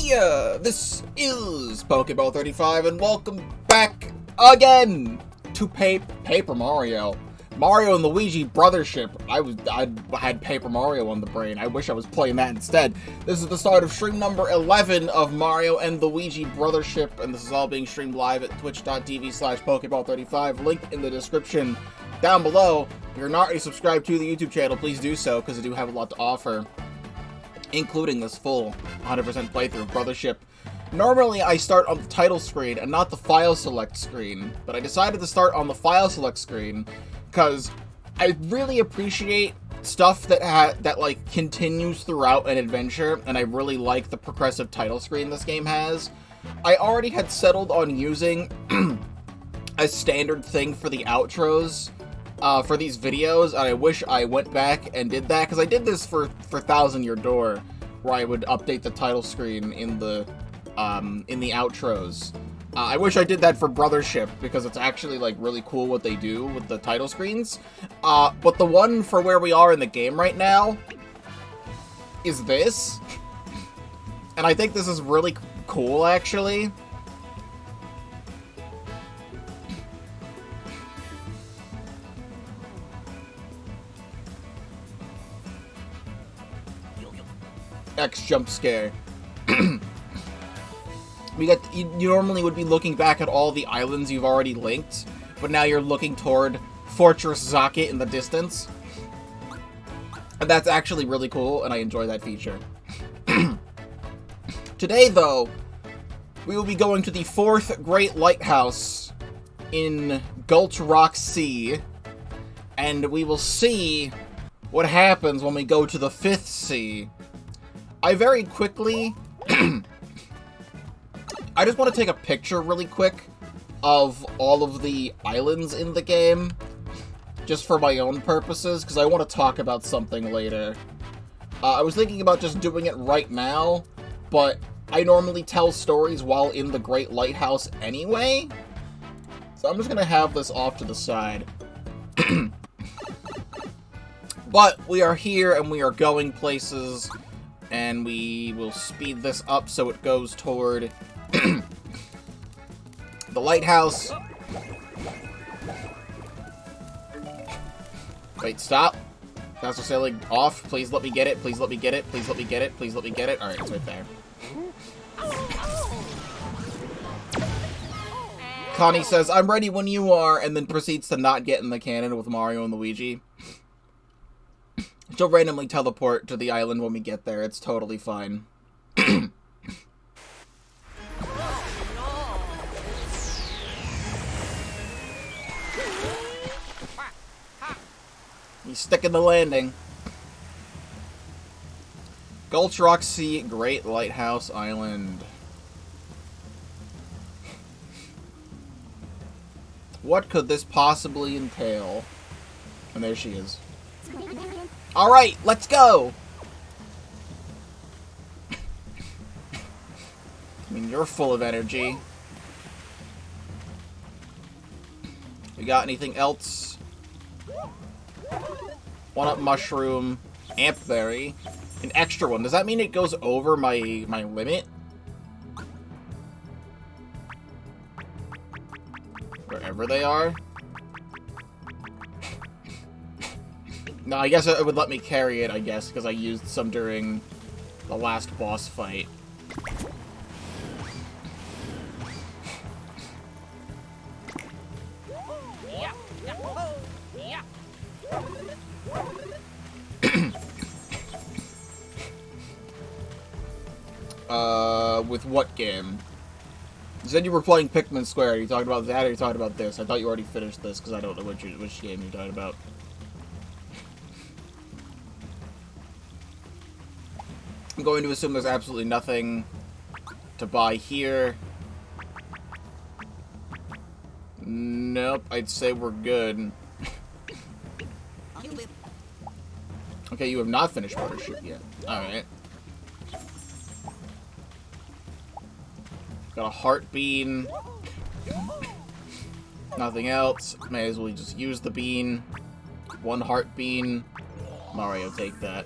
Heya! This is Pokeball 35, and welcome back again to Paper Mario. Mario and Luigi Brothership. I had Paper Mario on the brain. I wish I was playing that instead. This is the start of stream number 11 of Mario and Luigi Brothership, and this is all being streamed live at twitch.tv/Pokeball35. Link in the description down below. If you're not already subscribed to the YouTube channel, please do so, because I do have a lot to offer, including this full 100% playthrough of Brothership. Normally, I start on the title screen and not the file select screen, but I decided to start on the file select screen because I really appreciate stuff that like continues throughout an adventure, and I really like the progressive title screen this game has. I already had settled on using a standard thing for the outros for these videos, and I wish I went back and did that, because I did this for Thousand Year Door, where I would update the title screen in the outros. I wish I did that for Brothership, because it's actually like really cool what they do with the title screens. But the one for where we are in the game right now is this, and I think this is really cool, actually. X jump scare. You normally would be looking back at all the islands you've already linked, but now you're looking toward Fortress Zaket in the distance. And that's actually really cool, and I enjoy that feature. Today, though, we will be going to the 4th Great Lighthouse in Gulch Rock Sea, and we will see what happens when we go to the 5th sea. I very quickly... I just want to take a picture really quick of all of the islands in the game, just for my own purposes, because I want to talk about something later. I was thinking about just doing it right now, but I normally tell stories while in the Great Lighthouse anyway, so I'm just going to have this off to the side. But we are here, and we are going places, and we will speed this up so it goes toward the lighthouse. Wait, stop. Castle sailing off. Please let me get it. Please let me get it. Please let me get it. Please let me get it. Alright, it's right there. Connie says, "I'm ready when you are," and then proceeds to not get in the cannon with Mario and Luigi. She'll randomly teleport to the island when we get there. It's totally fine. He's sticking the landing. Gulch Rock Sea, Great Lighthouse Island. What could this possibly entail? And there she is. Alright, let's go! I mean, you're full of energy. We got anything else? One-up mushroom, ampberry, an extra one. Does that mean it goes over my limit? Wherever they are? No, I guess it would let me carry it, I guess, because I used some during the last boss fight. With what game? You said you were playing Pikmin Square. Are you talking about that, or are you talking about this? I thought you already finished this, because I don't know which game you're talking about. I'm going to assume there's absolutely nothing to buy here. Nope, I'd say we're good. Okay, you have not finished Brothership yet. Alright. Got a heart bean. Nothing else. May as well just use the bean. 1 heart bean. Mario, take that.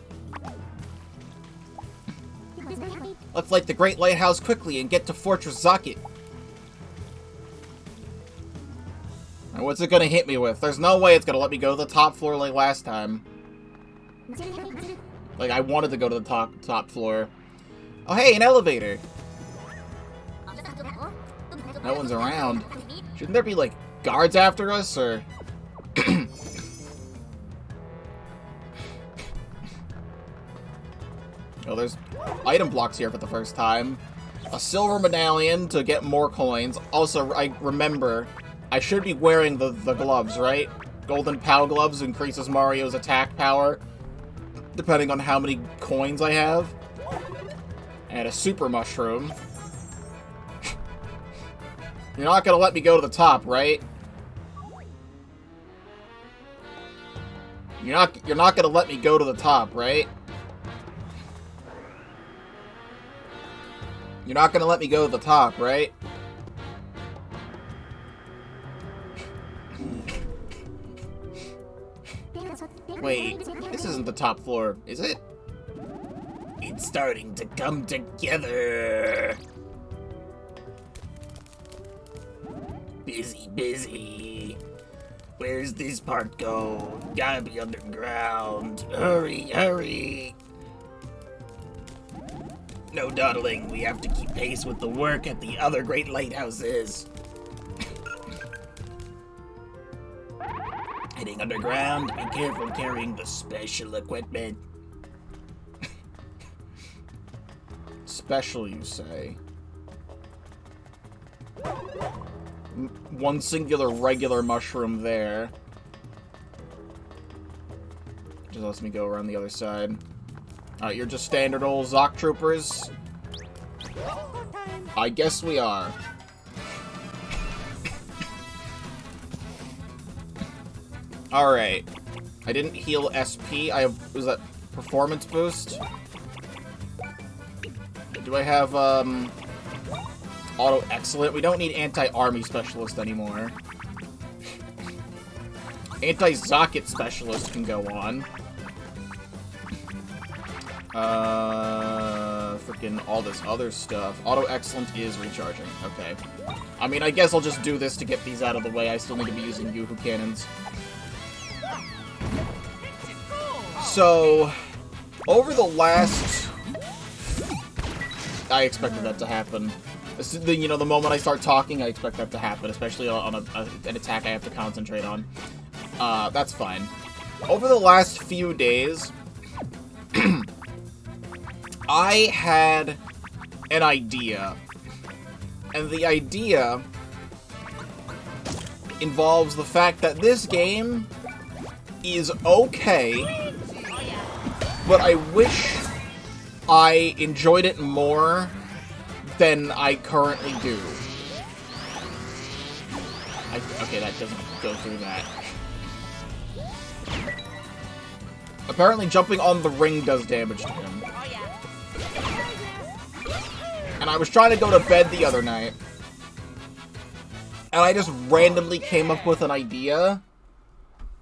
Let's light the Great Lighthouse quickly and get to Fortress Zakit. And what's it gonna hit me with? There's no way it's gonna let me go to the top floor like last time. Like, I wanted to go to the top floor. Oh, hey, an elevator. No one's around. Shouldn't there be, like, guards after us, or... Oh, there's item blocks here for the first time. A silver medallion to get more coins. Also, I remember, I should be wearing the gloves, right? Golden POW gloves increases Mario's attack power, depending on how many coins I have. And a super mushroom. You're not gonna let me go to the top, right? You're not gonna let me go to the top, right? You're not gonna let me go to the top, right? Wait, this isn't the top floor, is it? It's starting to come together. Busy. Where's this part go? Gotta be underground. Hurry. No dawdling, we have to keep pace with the work at the other great lighthouses. Heading underground, be careful carrying the special equipment. Special, you say? One singular regular mushroom there. Just lets me go around the other side. Alright, you're just standard old Zoc troopers? I guess we are. Alright. I didn't heal SP. Was that performance boost? Do I have, auto excellent? We don't need anti-army specialist anymore. Anti-Zakit specialist can go on. Freaking all this other stuff. Auto excellent is recharging. Okay. I mean, I guess I'll just do this to get these out of the way. I still need to be using Yoo-Hoo cannons. So, over the last... I expected that to happen. You know, the moment I start talking, I expect that to happen, especially on an attack I have to concentrate on. That's fine. Over the last few days, I had an idea. And the idea involves the fact that this game is okay, but I wish I enjoyed it more than I currently do. Okay, that doesn't go through that. Apparently jumping on the ring does damage to him. And I was trying to go to bed the other night, and I just randomly came up with an idea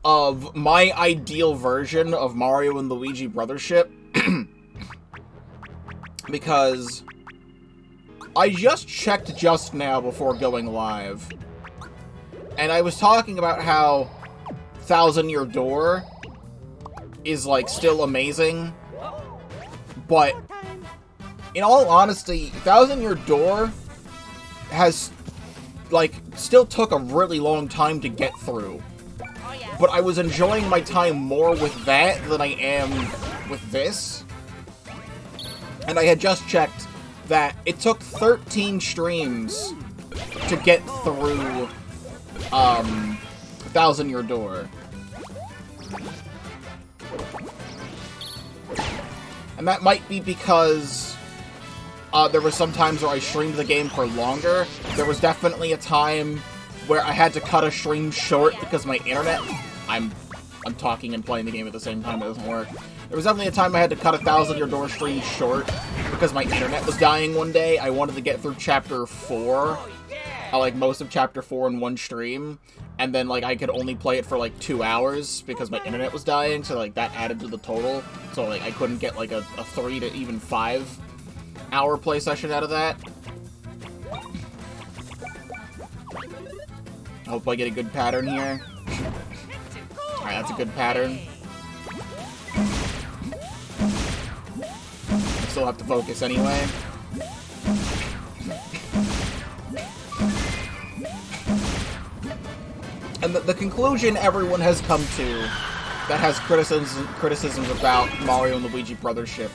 of my ideal version of Mario and Luigi Brothership. Because I just checked just now before going live, and I was talking about how Thousand Year Door is, like, still amazing, but in all honesty, Thousand Year Door has, like, still took a really long time to get through. But I was enjoying my time more with that than I am with this. And I had just checked that it took 13 streams to get through, Thousand Year Door. And that might be because there were some times where I streamed the game for longer. There was definitely a time where I had to cut a stream short because my internet... I'm talking and playing the game at the same time, it doesn't work. There was definitely a time I had to cut a Thousand Year Door stream short because my internet was dying one day. I wanted to get through Chapter 4, like most of Chapter 4 in one stream, and then like I could only play it for like 2 hours because my internet was dying, so like that added to the total. So like I couldn't get like a 3 to even 5 hour play session out of that. I hope I get a good pattern here. Alright, that's a good pattern. I still have to focus anyway. And the conclusion everyone has come to that has criticisms about Mario and Luigi Brothership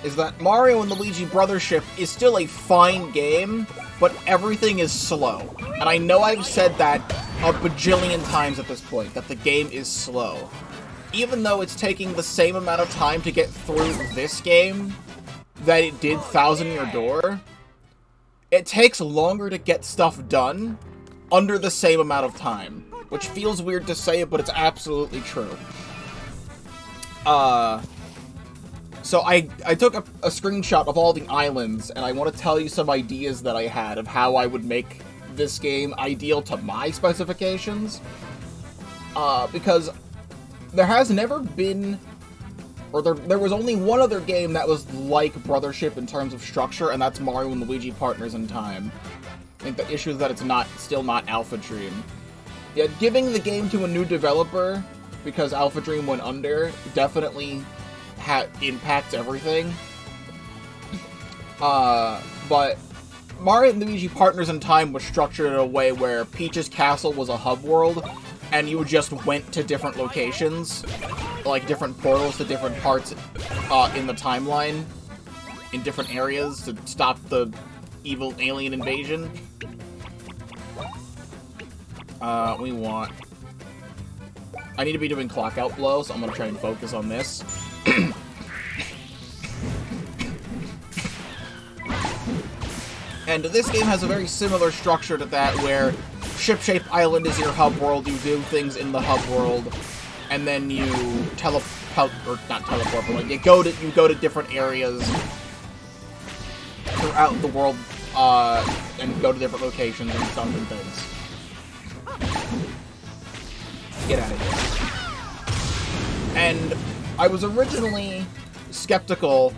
is that Mario and Luigi Brothership is still a fine game, but everything is slow. And I know I've said that a bajillion times at this point, that the game is slow. Even though it's taking the same amount of time to get through this game that it did Thousand Year Door, it takes longer to get stuff done under the same amount of time. Which feels weird to say it, but it's absolutely true. So I took a screenshot of all the islands, and I want to tell you some ideas that I had of how I would make this game ideal to my specifications. Because there has never been, or there was only one other game that was like Brothership in terms of structure, and that's Mario and Luigi Partners in Time. I think the issue is that it's still not Alpha Dream. Yet giving the game to a new developer, because Alpha Dream went under, definitely impacts everything. But Mario and Luigi Partners in Time was structured in a way where Peach's Castle was a hub world, and you just went to different locations, like different portals to different parts in the timeline, in different areas to stop the evil alien invasion. I need to be doing clock out blow, so I'm gonna try and focus on this. And this game has a very similar structure to that, where Ship-Shape Island is your hub world, you do things in the hub world, and then you not teleport, but like you go to different areas throughout the world, and go to different locations and stuff and things. Get out of here. And I was originally skeptical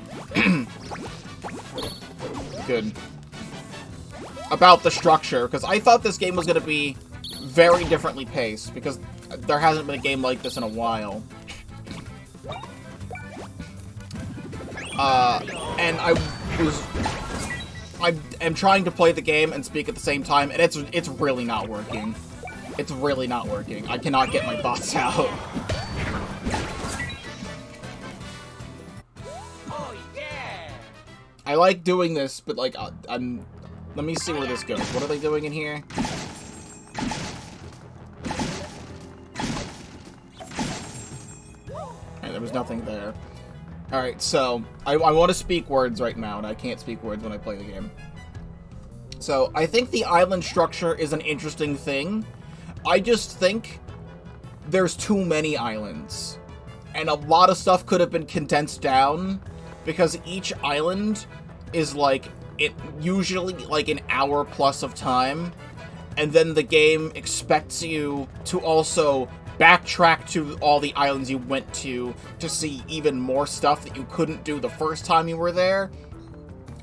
good about the structure, because I thought this game was going to be very differently paced, because there hasn't been a game like this in a while. And I am trying to play the game and speak at the same time, and it's really not working. It's really not working. I cannot get my thoughts out. Oh, yeah. I like doing this, but like let me see where this goes. What are they doing in here? Alright, there was nothing there. Alright, so I want to speak words right now, and I can't speak words when I play the game. So I think the island structure is an interesting thing. I just think there's too many islands, and a lot of stuff could have been condensed down, because each island is like, usually like an hour plus of time, and then the game expects you to also backtrack to all the islands you went to see even more stuff that you couldn't do the first time you were there.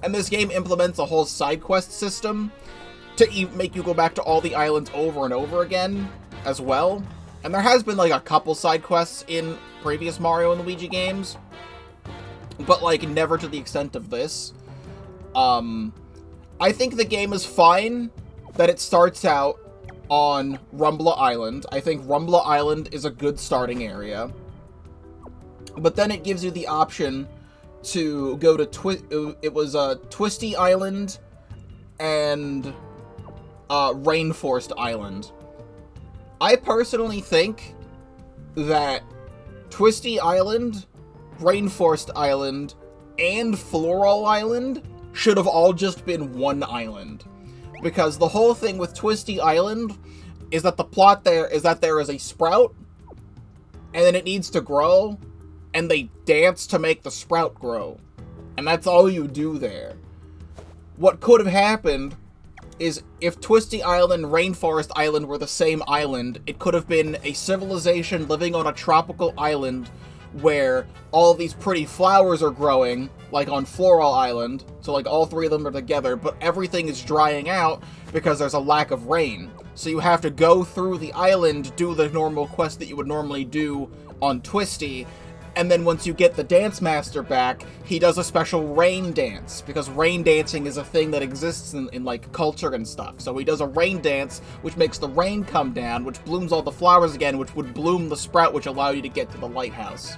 And this game implements a whole side quest system to make you go back to all the islands over and over again as well. And there has been like a couple side quests in previous Mario and Luigi games, but like never to the extent of this. I think the game is fine that it starts out on Rumbla Island. I think Rumbla Island is a good starting area. But then it gives you the option to go to Twisty Island and Rainforest Island. I personally think that Twisty Island, Rainforest Island, and Floral Island should have all just been one island. Because the whole thing with Twisty Island is that the plot there is that there is a sprout, and then it needs to grow, and they dance to make the sprout grow. And that's all you do there. What could have happened is if Twisty Island and Rainforest Island were the same island, it could have been a civilization living on a tropical island where all these pretty flowers are growing, like on Floral Island, so like all three of them are together, but everything is drying out because there's a lack of rain. So you have to go through the island, do the normal quest that you would normally do on Twisty, and then once you get the Dance Master back, he does a special rain dance, because rain dancing is a thing that exists in like, culture and stuff. So he does a rain dance, which makes the rain come down, which blooms all the flowers again, which would bloom the sprout, which allow you to get to the lighthouse.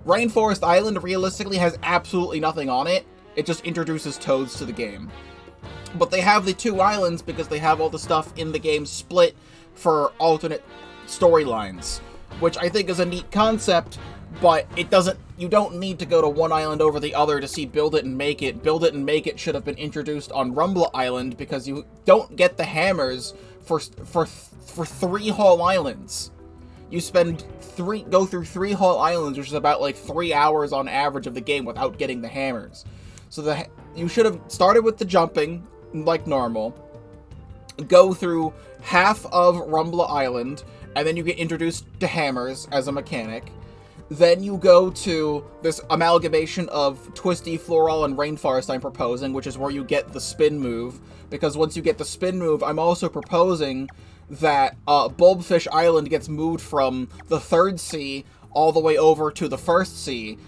Rainforest Island realistically has absolutely nothing on it. It just introduces toads to the game. But they have the two islands because they have all the stuff in the game split for alternate storylines, which I think is a neat concept, but you don't need to go to one island over the other to see Build It and Make It. Build It and Make It should have been introduced on Rumble Island because you don't get the hammers for 3 whole islands. You go through 3 whole islands, which is about like 3 hours on average of the game without getting the hammers. So you should have started with the jumping, like normal, go through half of Rumble Island, and then you get introduced to hammers as a mechanic. Then you go to this amalgamation of Twisty, Floral, and Rainforest I'm proposing, which is where you get the spin move. Because once you get the spin move, I'm also proposing that Bulbfish Island gets moved from the 3rd sea all the way over to the 1st sea.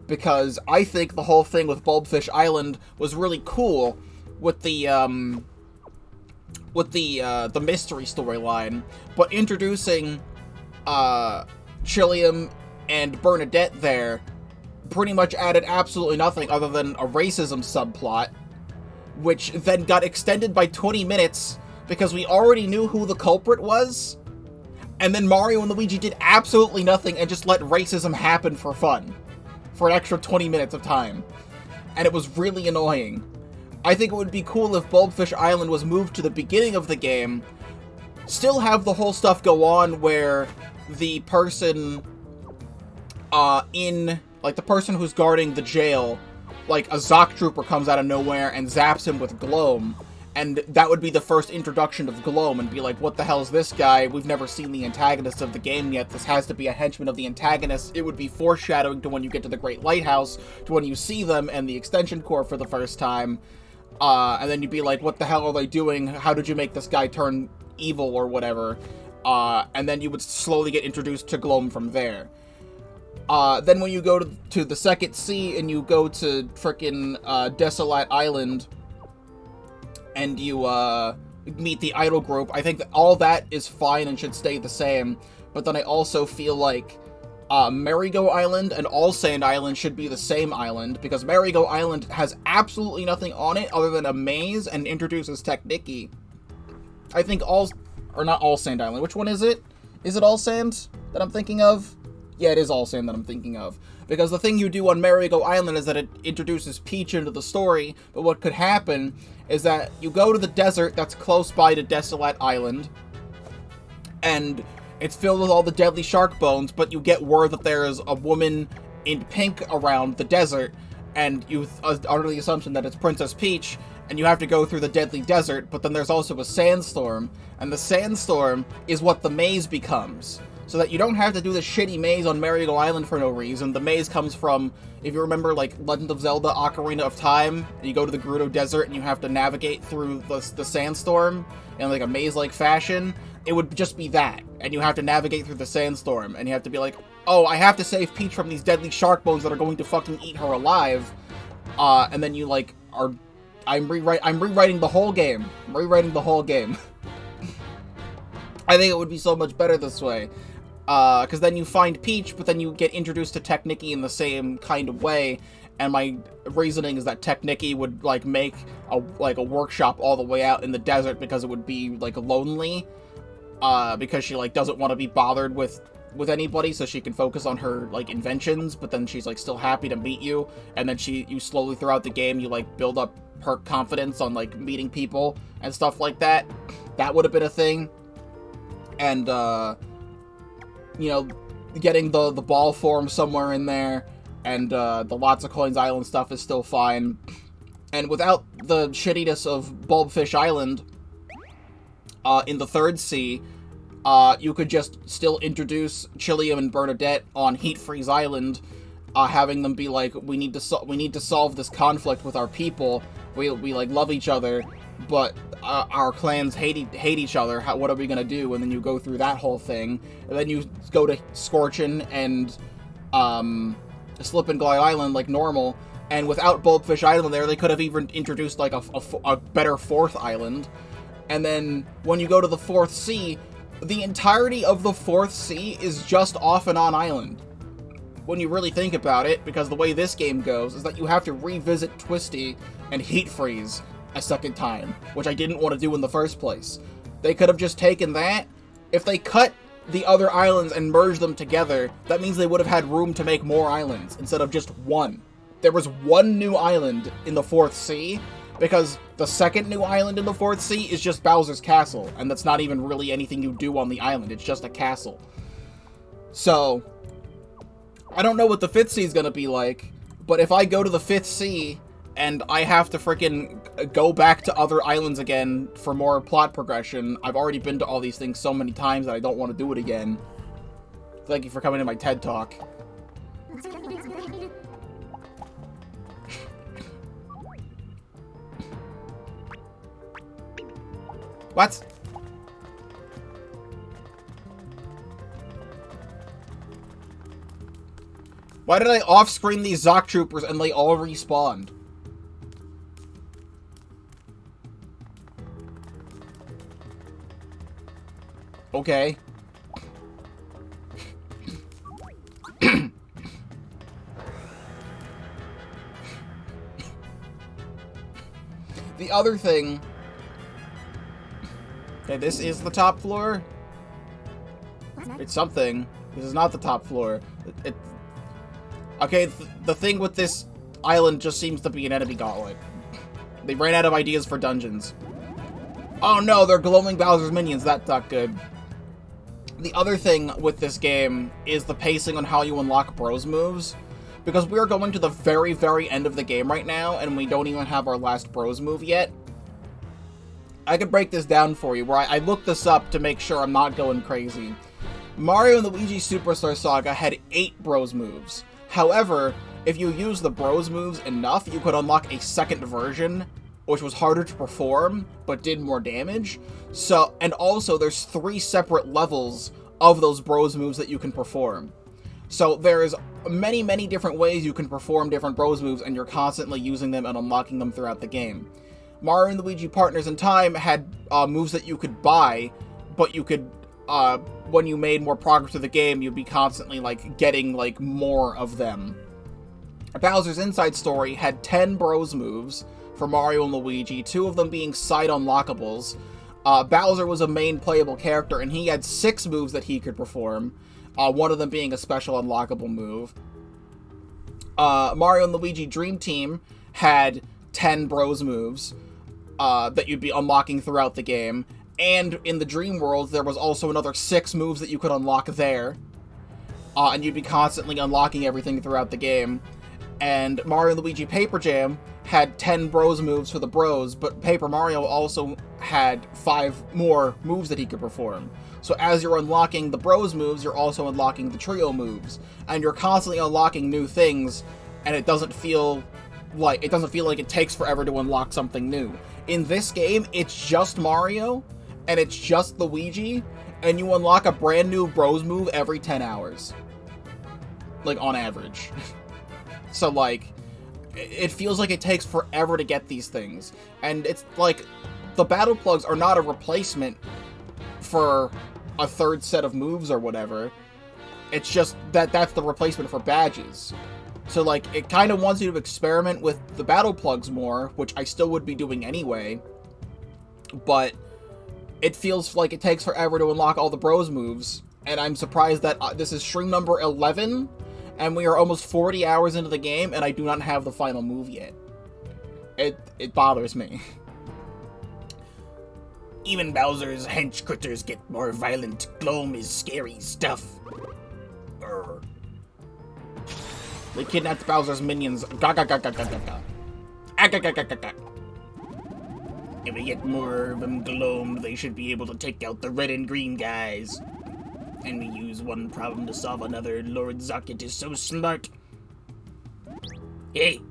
Because I think the whole thing with Bulbfish Island was really cool with the mystery storyline, but introducing Chillium and Bernadette there pretty much added absolutely nothing other than a racism subplot, which then got extended by 20 minutes because we already knew who the culprit was, and then Mario and Luigi did absolutely nothing and just let racism happen for fun for an extra 20 minutes of time, and it was really annoying. I think it would be cool if Bulbfish Island was moved to the beginning of the game, still have the whole stuff go on where the person the person who's guarding the jail, like a Zoc Trooper comes out of nowhere and zaps him with Gloam, and that would be the first introduction of Gloam, and be like, what the hell is this guy? We've never seen the antagonist of the game yet. This has to be a henchman of the antagonist. It would be foreshadowing to when you get to the Great Lighthouse, to when you see them and the Extension Corp for the first time, and then you'd be like, what the hell are they doing? How did you make this guy turn evil or whatever? And then you would slowly get introduced to Gloam from there. Then when you go to the 2nd sea and you go to frickin' Desolate Island and you meet the Idol Group, I think that all that is fine and should stay the same. But then I also feel like Merry-Go Island and All Sand Island should be the same island, because Merry-Go Island has absolutely nothing on it other than a maze and introduces Technicky. I think not All Sand Island. Which one is it? Is it All Sand that I'm thinking of? Yeah, it is All Sand that I'm thinking of. Because the thing you do on Merry-Go Island is that it introduces Peach into the story, but what could happen is that you go to the desert that's close by to Desolate Island, and it's filled with all the deadly shark bones, but you get word that there is a woman in pink around the desert, and you are under the assumption that it's Princess Peach, and you have to go through the deadly desert, but then there's also a sandstorm, and the sandstorm is what the maze becomes. So that you don't have to do the shitty maze on Merry-Go Island for no reason. The maze comes from, if you remember, like, Legend of Zelda Ocarina of Time, and you go to the Gerudo Desert and you have to navigate through the sandstorm in, like, a maze-like fashion. It would just be that, and you have to navigate through the sandstorm, and you have to be like, oh, I have to save Peach from these deadly shark bones that are going to fucking eat her alive, and then you, like, I'm rewriting the whole game. I'm rewriting the whole game. I think it would be so much better this way. Because then you find Peach, but then you get introduced to Technicky in the same kind of way, and my reasoning is that Technicky would, like, make a workshop all the way out in the desert because it would be, like, lonely, because she, like, doesn't want to be bothered with anybody, so she can focus on her, like, inventions, but then she's, like, still happy to meet you, and then you slowly throughout the game, you, like, build up her confidence on, like, meeting people and stuff like that. That would have been a thing. And, you know, getting the ball form somewhere in there, and the Lots of Coins Island stuff is still fine. And without the shittiness of Bulbfish Island in the 3rd sea, you could just still introduce Chilliam and Bernadette on Heat Freeze Island, having them be like, we need to solve this conflict with our people. We like love each other, but our clans hate each other. What are we gonna do? And then you go through that whole thing, and then you go to Scorchin and Slip and Glide Island like normal. And without Bulbfish Island there, they could have even introduced like a better fourth island. And then when you go to the fourth sea, the entirety of the fourth sea is just off and on island. When you really think about it, because the way this game goes is that you have to revisit Twisty and Heat Freeze a second time, which I didn't want to do in the first place. They could have just taken that. If they cut the other islands and merged them together, that means they would have had room to make more islands instead of just one. There was one new island in the fourth sea, because the second new island in the fourth sea is just Bowser's Castle, and that's not even really anything you do on the island, it's just a castle. So, I don't know what the fifth sea is gonna be like, but if I go to the fifth sea, and I have to frickin' go back to other islands again for more plot progression, I've already been to all these things so many times that I don't want to do it again. Thank you for coming to my TED Talk. What? Why did I off-screen these Zoc Troopers and they all respawned? Okay. The other thing... Okay, this is the top floor? It's something. This is not the top floor. Okay, the thing with this island just seems to be an enemy gauntlet. They ran out of ideas for dungeons. Oh no, they're glowing Bowser's minions. That's not good. The other thing with this game is the pacing on how you unlock Bros moves. Because we are going to the very, very end of the game right now, and we don't even have our last Bros move yet. I could break this down for you, where I looked this up to make sure I'm not going crazy. Mario and Luigi Superstar Saga had 8 Bros moves. However, if you use the Bros moves enough, you could unlock a second version, which was harder to perform, but did more damage. So, and also, there's 3 separate levels of those Bros moves that you can perform. So there's many, many different ways you can perform different Bros moves, and you're constantly using them and unlocking them throughout the game. Mario and Luigi Partners in Time had moves that you could buy, but you could, when you made more progress through the game, you'd be constantly, like, getting, like, more of them. Bowser's Inside Story had 10 Bros moves for Mario and Luigi, 2 of them being side unlockables. Bowser was a main playable character, and he had 6 moves that he could perform, one of them being a special unlockable move. Mario and Luigi Dream Team had 10 Bros moves that you'd be unlocking throughout the game. And in the Dream World, there was also another 6 moves that you could unlock there. And you'd be constantly unlocking everything throughout the game. And Mario & Luigi Paper Jam had 10 Bros moves for the Bros, but Paper Mario also had 5 more moves that he could perform. So as you're unlocking the Bros moves, you're also unlocking the Trio moves. And you're constantly unlocking new things, and it doesn't feel like it takes forever to unlock something new. In this game, it's just Mario, and it's just Luigi, and you unlock a brand new Bros move every 10 hours. Like, on average. So, like, it feels like it takes forever to get these things. And it's like, the Battle Plugs are not a replacement for a third set of moves or whatever. It's just that that's the replacement for badges. So, like, it kind of wants you to experiment with the Battle Plugs more, which I still would be doing anyway. But it feels like it takes forever to unlock all the Bros moves. And I'm surprised that this is stream number 11, and we are almost 40 hours into the game, and I do not have the final move yet. It bothers me. Even Bowser's hench critters get more violent. Gloam is scary stuff. Urgh. They kidnapped Bowser's minions. Ga ga ga ga ga ga ga. Ah, ga ga ga ga ga. If we get more of them gloamed, they should be able to take out the red and green guys. And we use one problem to solve another. Lord Zucket is so smart. Hey!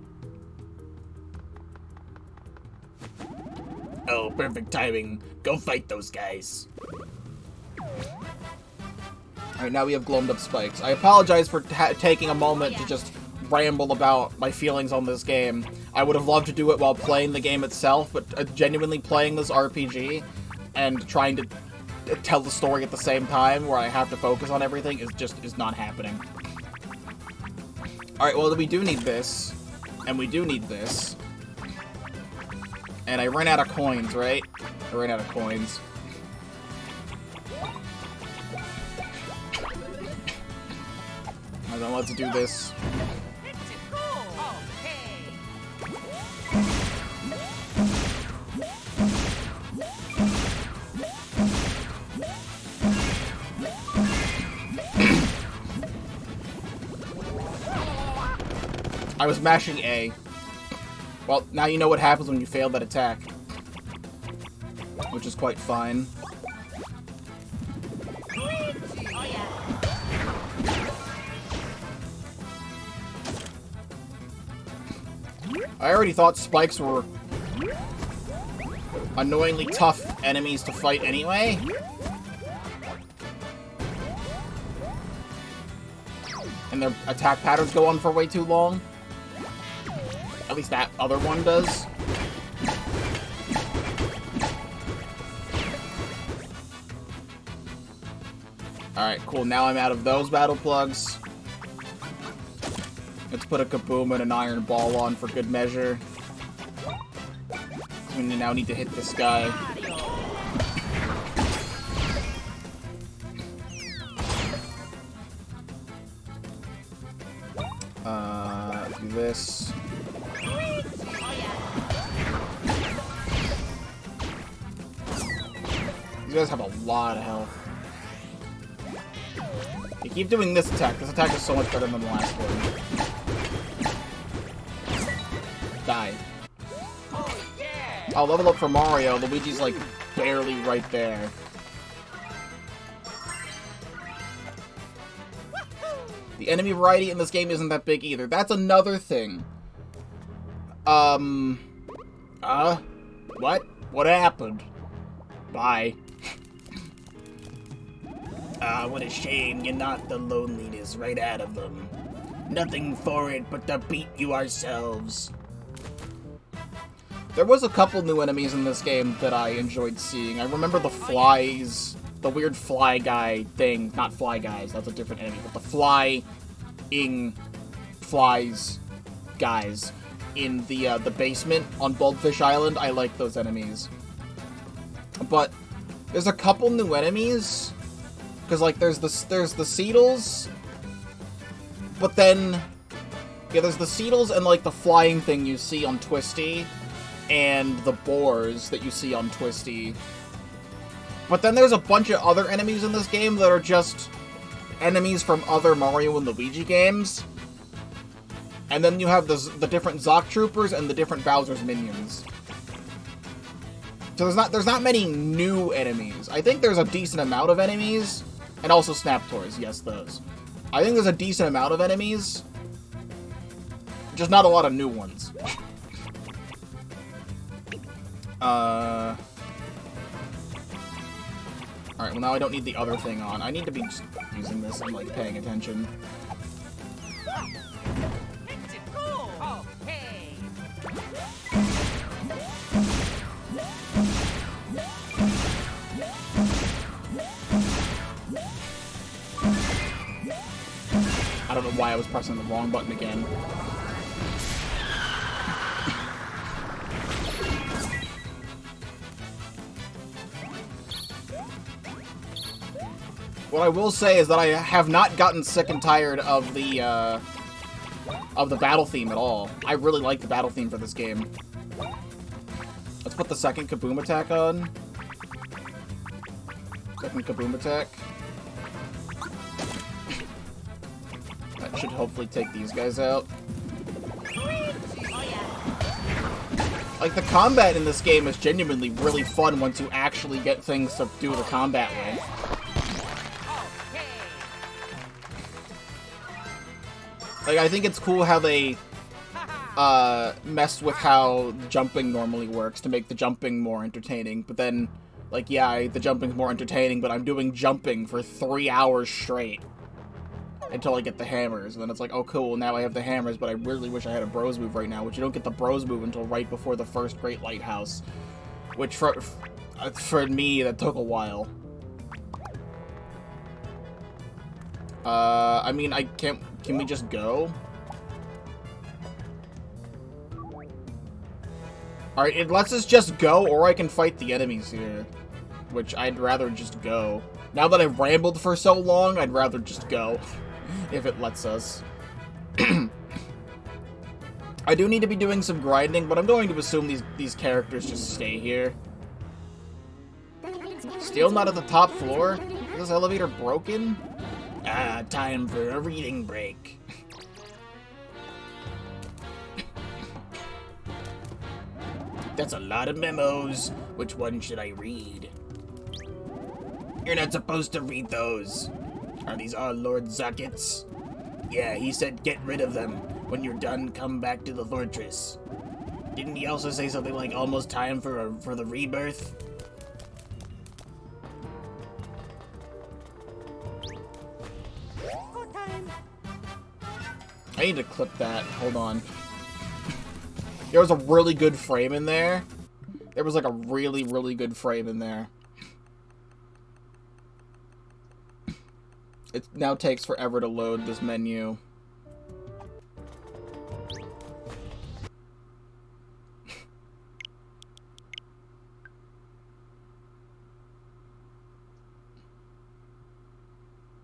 Oh, perfect timing. Go fight those guys. Alright, now we have glowed up spikes. I apologize for taking a moment to just ramble about my feelings on this game. I would have loved to do it while playing the game itself, but genuinely playing this RPG and trying to tell the story at the same time, where I have to focus on everything, is not happening. Alright, well, we do need this, and we do need this. And I ran out of coins, right? I ran out of coins. Alright, let's do this. I was mashing A. Well, now you know what happens when you fail that attack. Which is quite fine. I already thought spikes were annoyingly tough enemies to fight anyway. And their attack patterns go on for way too long. At least that other one does. Alright, cool. Now I'm out of those battle plugs. Let's put a kaboom and an iron ball on for good measure. We now need to hit this guy. Do this. These guys have a lot of health. You keep doing this attack. This attack is so much better than the last one. Die. I'll level up for Mario. Luigi's like barely right there. The enemy variety in this game isn't that big either. That's another thing. What? What happened? Bye. What a shame you knocked the loneliness right out of them. Nothing for it but to beat you ourselves. There was a couple new enemies in this game that I enjoyed seeing. I remember the flies, the weird fly guy thing. Not fly guys, that's a different enemy, but the flying flies guys in the basement on Bulbfish Island. I like those enemies. But there's a couple new enemies. Because, like, there's the Seedles, but then, yeah, there's the Seedles and, like, the flying thing you see on Twisty, and the boars that you see on Twisty. But then there's a bunch of other enemies in this game that are just enemies from other Mario and Luigi games. And then you have the different Zoc Troopers and the different Bowser's minions. So there's not many new enemies. I think there's a decent amount of enemies. And also Snaptors, yes, those. I think there's a decent amount of enemies. Just not a lot of new ones. Alright, well now I don't need the other thing on. I need to be just using this and, like, paying attention. I don't know why I was pressing the wrong button again. What I will say is that I have not gotten sick and tired of the battle theme at all. I really like the battle theme for this game. Let's put the second kaboom attack on. Second kaboom attack. That should hopefully take these guys out. Like, the combat in this game is genuinely really fun once you actually get things to do the combat with. Like, I think it's cool how they messed with how jumping normally works to make the jumping more entertaining. But then, like, yeah, the jumping's more entertaining, but I'm doing jumping for 3 hours straight until I get the hammers. And then it's like, oh, cool, now I have the hammers, but I really wish I had a bros move right now, which you don't get the bros move until right before the first Great Lighthouse. Which, for me, that took a while. I mean, can we just go? Alright, it lets us just go, or I can fight the enemies here. Which, I'd rather just go. Now that I've rambled for so long, I'd rather just go. If it lets us. I do need to be doing some grinding, but I'm going to assume these characters just stay here. Still not at the top floor? Is this elevator broken? Ah, time for a reading break. That's a lot of memos. Which one should I read? You're not supposed to read those. Are these all Lord Zuckets? Yeah, he said get rid of them. When you're done, come back to the fortress. Didn't he also say something like almost time for the rebirth? I need to clip that. Hold on. There was a really good frame in there. There was like a really, really good frame in there. It now takes forever to load this menu.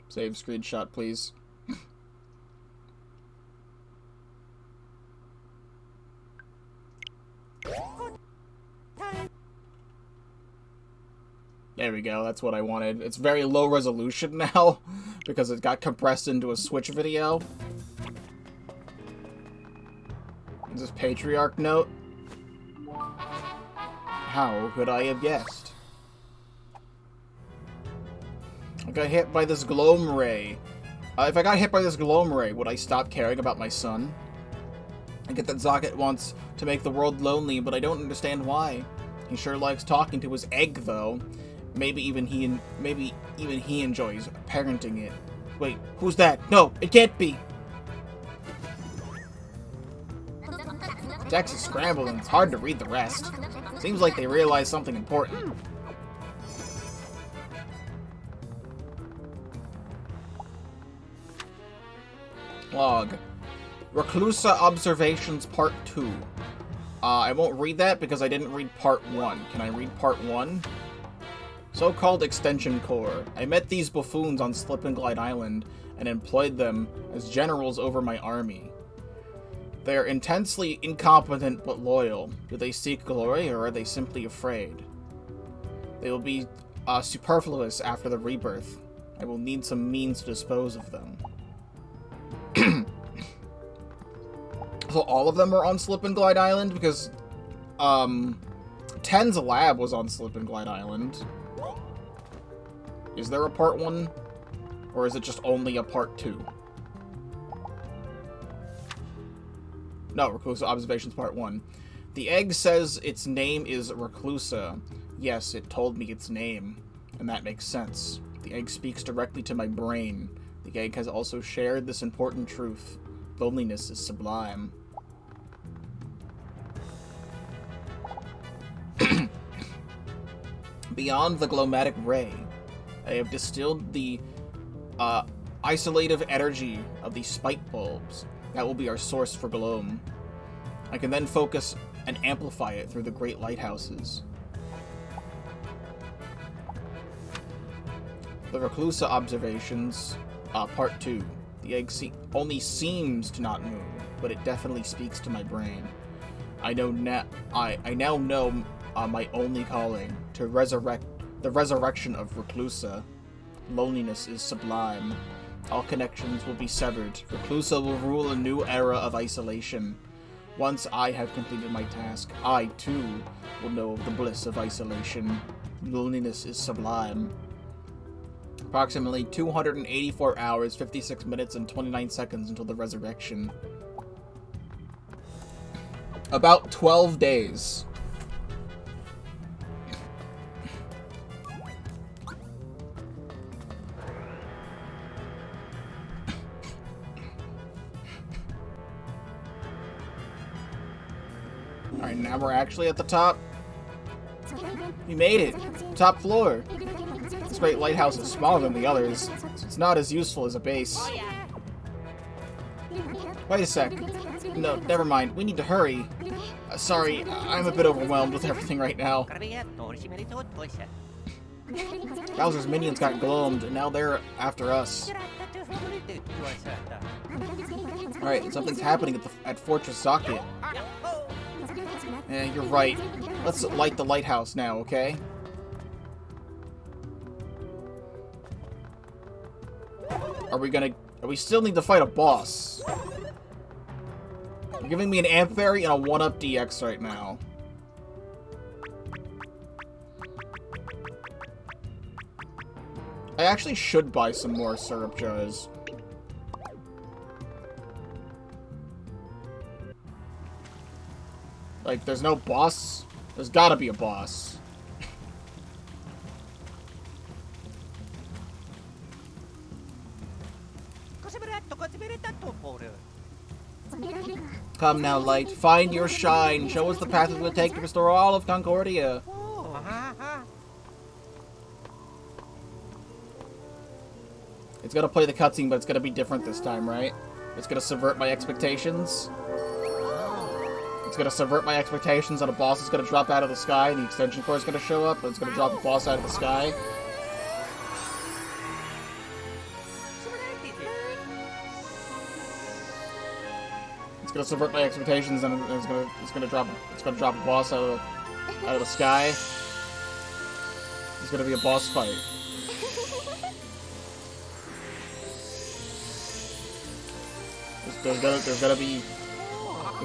Save screenshot, please. There we go, that's what I wanted. It's very low resolution now, because it got compressed into a Switch video. Is this Patriarch note? How could I have guessed? I got hit by this gloam ray. If I got hit by this gloam ray, would I stop caring about my son? I get that Zocket wants to make the world lonely, but I don't understand why. He sure likes talking to his egg, though. Maybe even he enjoys parenting it. Wait, who's that? No, it can't be! Text is scrambled and it's hard to read the rest. Seems like they realized something important. Log. Reclusa Observations Part 2. I won't read that because I didn't read Part 1. Can I read Part 1? So-called Extension Corp. I met these buffoons on Slip and Glide Island and employed them as generals over my army. They are intensely incompetent but loyal. Do they seek glory or are they simply afraid? They will be superfluous after the rebirth. I will need some means to dispose of them. So all of them were on Slip and Glide Island? Because, Ten's lab was on Slip and Glide Island. Is there a Part 1? Or is it just only a Part 2? No, Reclusa Observations Part 1. The egg says its name is Reclusa. Yes, it told me its name. And that makes sense. The egg speaks directly to my brain. The egg has also shared this important truth. Loneliness is sublime. Beyond the glomatic ray, I have distilled the isolative energy of these spike bulbs. That will be our source for gloam. I can then focus and amplify it through the great lighthouses. The Reclusa Observations, Part 2. The egg only seems to not move, but it definitely speaks to my brain. I now know my only calling, to resurrect the resurrection of Reclusa. Loneliness is sublime. All connections will be severed. Reclusa will rule a new era of isolation. Once I have completed my task, I, too, will know of the bliss of isolation. Loneliness is sublime. Approximately 284 hours, 56 minutes, and 29 seconds until the resurrection. About 12 days. Alright, now we're actually at the top. We made it! Top floor! This great lighthouse is smaller than the others, so it's not as useful as a base. Wait a sec. No, never mind. We need to hurry. Sorry, I'm a bit overwhelmed with everything right now. Bowser's minions got gloamed, and now they're after us. Alright, something's happening at Fortress Socket. You're right. Let's light the lighthouse now, okay? We still need to fight a boss. You're giving me an Amp Fairy and a 1-up DX right now. I actually should buy some more syrup jars. Like, there's no boss? There's gotta be a boss. Come now, Light. Find your shine. Show us the path it will take to restore all of Concordia. It's gonna play the cutscene, but it's gonna be different this time, right? It's gonna subvert my expectations. It's gonna subvert my expectations that a boss is gonna drop out of the sky and the Extension Corp is gonna show up, and it's gonna drop a boss out of the sky. It's gonna subvert my expectations and it's gonna drop a boss out of the sky. It's gonna be a boss fight. There's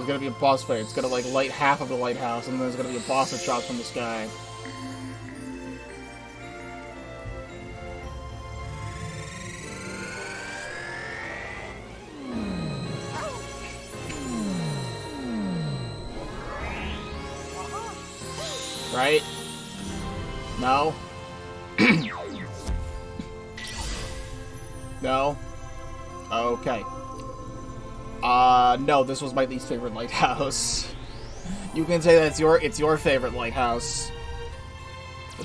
gonna be a boss fight. It's gonna like light half of the lighthouse, and then there's gonna be a boss that drops from the sky. Right? No? No? Okay. No, this was my least favorite lighthouse. You can say that it's your favorite lighthouse.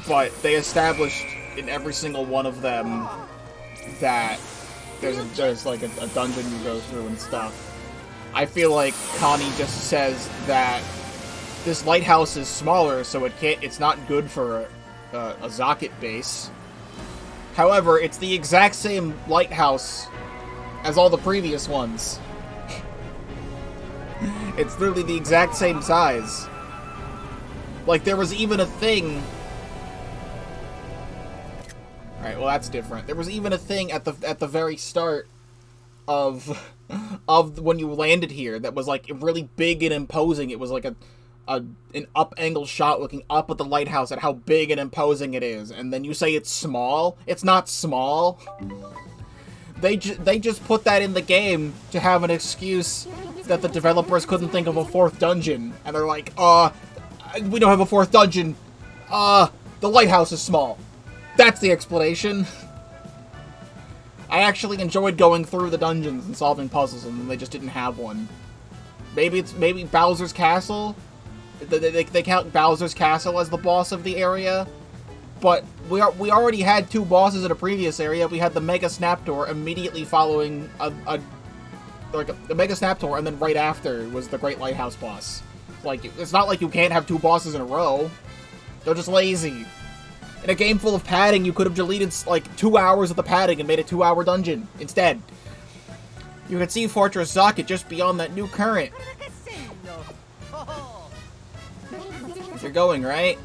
But they established in every single one of them that there's like a dungeon you go through and stuff. I feel like Connie just says that this lighthouse is smaller, so it's not good for a Zocket base. However, it's the exact same lighthouse as all the previous ones. It's literally the exact same size. Like, there was even a thing... Alright, well that's different. There was even a thing at the very start of when you landed here that was like really big and imposing. It was like an up-angle shot looking up at the lighthouse at how big and imposing it is. And then you say it's small? It's not small. They just put that in the game to have an excuse that the developers couldn't think of a fourth dungeon. And they're like, we don't have a fourth dungeon. The lighthouse is small. That's the explanation. I actually enjoyed going through the dungeons and solving puzzles, and they just didn't have one. Maybe Bowser's Castle? They count Bowser's Castle as the boss of the area? But we already had two bosses in a previous area. We had the Mega Snaptor immediately following the Mega Snaptor, and then right after was the Great Lighthouse boss. Like, it's not like you can't have two bosses in a row. They're just lazy. In a game full of padding, you could have deleted like 2 hours of the padding and made a 2-hour dungeon instead. You can see Fortress Socket just beyond that new current. You're going, right?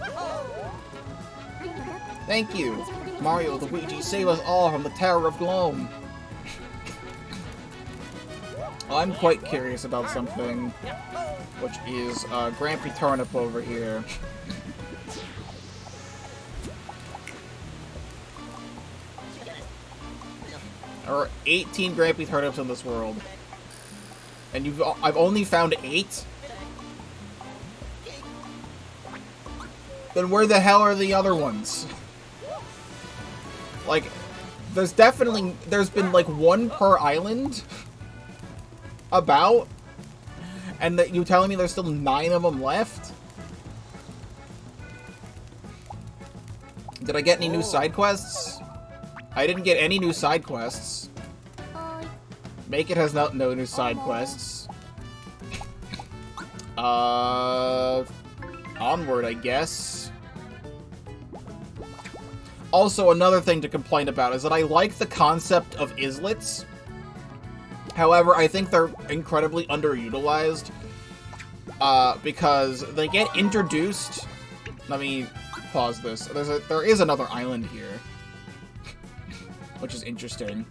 Thank you. Mario Luigi, save us all from the Tower of Gloom. I'm quite curious about something, which is Grampy Turnip over here. There are 18 Grampy Turnips in this world, and I've only found 8? Then where the hell are the other ones? Like, there's been like one per island about, and that you telling me there's still 9 of them left? Did I get any new side quests? I didn't get any new side quests. Make It has no new side quests. Onward, I guess. Also, another thing to complain about is that I like the concept of islets. However, I think they're incredibly underutilized. Because they get introduced... Let me pause this. There is another island here. Which is interesting.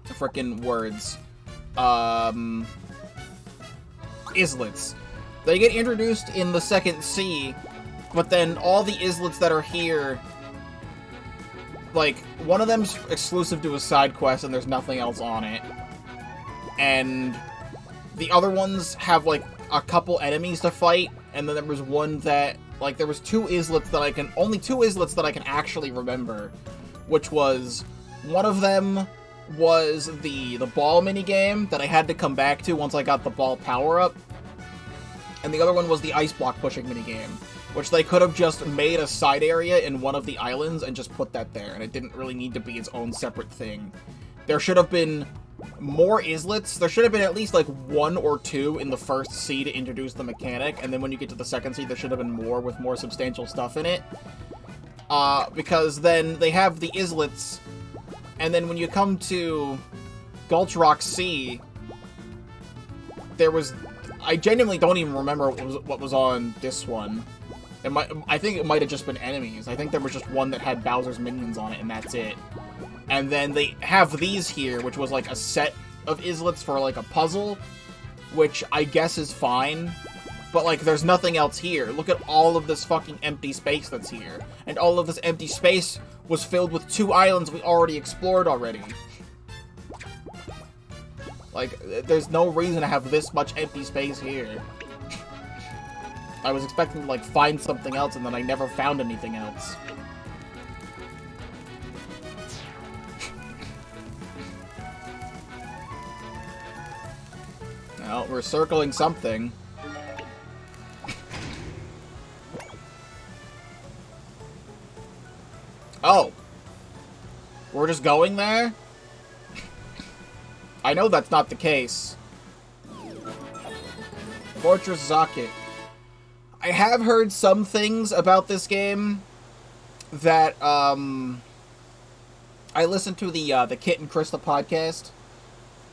Frickin' words. Islets. They get introduced in the second sea, but then all the islets that are here, like, one of them's exclusive to a side quest and there's nothing else on it. And the other ones have, like, a couple enemies to fight, and then there was one that, like, there was only 2 islets that I can actually remember, which was, one of them was the ball minigame that I had to come back to once I got the ball power-up, and the other one was the ice block pushing minigame, which they could have just made a side area in one of the islands and just put that there, and it didn't really need to be its own separate thing. There should have been more islets. There should have been at least, like, 1 or 2 in the first sea to introduce the mechanic, and then when you get to the second sea, there should have been more with more substantial stuff in it. Because then they have the islets, and then when you come to Gulch Rock Sea, there was... I genuinely don't even remember what was on this one. I think it might have just been enemies. I think there was just one that had Bowser's minions on it, and that's it. And then they have these here, which was like a set of islets for like a puzzle, which I guess is fine. But like, there's nothing else here. Look at all of this fucking empty space that's here. And all of this empty space was filled with 2 islands we already explored already. Like, there's no reason to have this much empty space here. I was expecting to, like, find something else, and then I never found anything else. Well, we're circling something. Oh! We're just going there? I know that's not the case. Fortress Zaki. I have heard some things about this game that, I listened to the Kit and Krista podcast,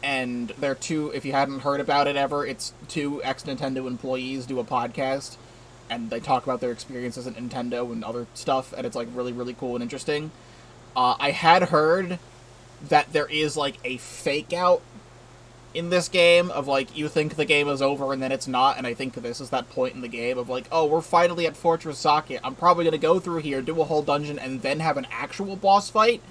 and they're 2, if you hadn't heard about it ever, it's 2 ex-Nintendo employees do a podcast, and they talk about their experiences at Nintendo and other stuff, and it's, like, really, really cool and interesting. I had heard that there is, like, a fake-out in this game of, like, you think the game is over and then it's not, and I think this is that point in the game of, like, oh, we're finally at Fortress Zaki. I'm probably gonna go through here, do a whole dungeon, and then have an actual boss fight,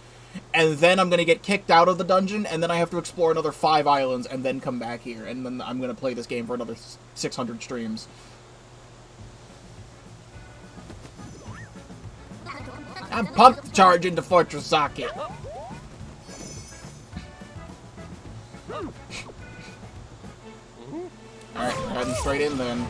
and then I'm gonna get kicked out of the dungeon, and then I have to explore another 5 islands, and then come back here, and then I'm gonna play this game for another 600 streams. I'm pumped to charge into Fortress Zaki. Alright, we're heading straight in then.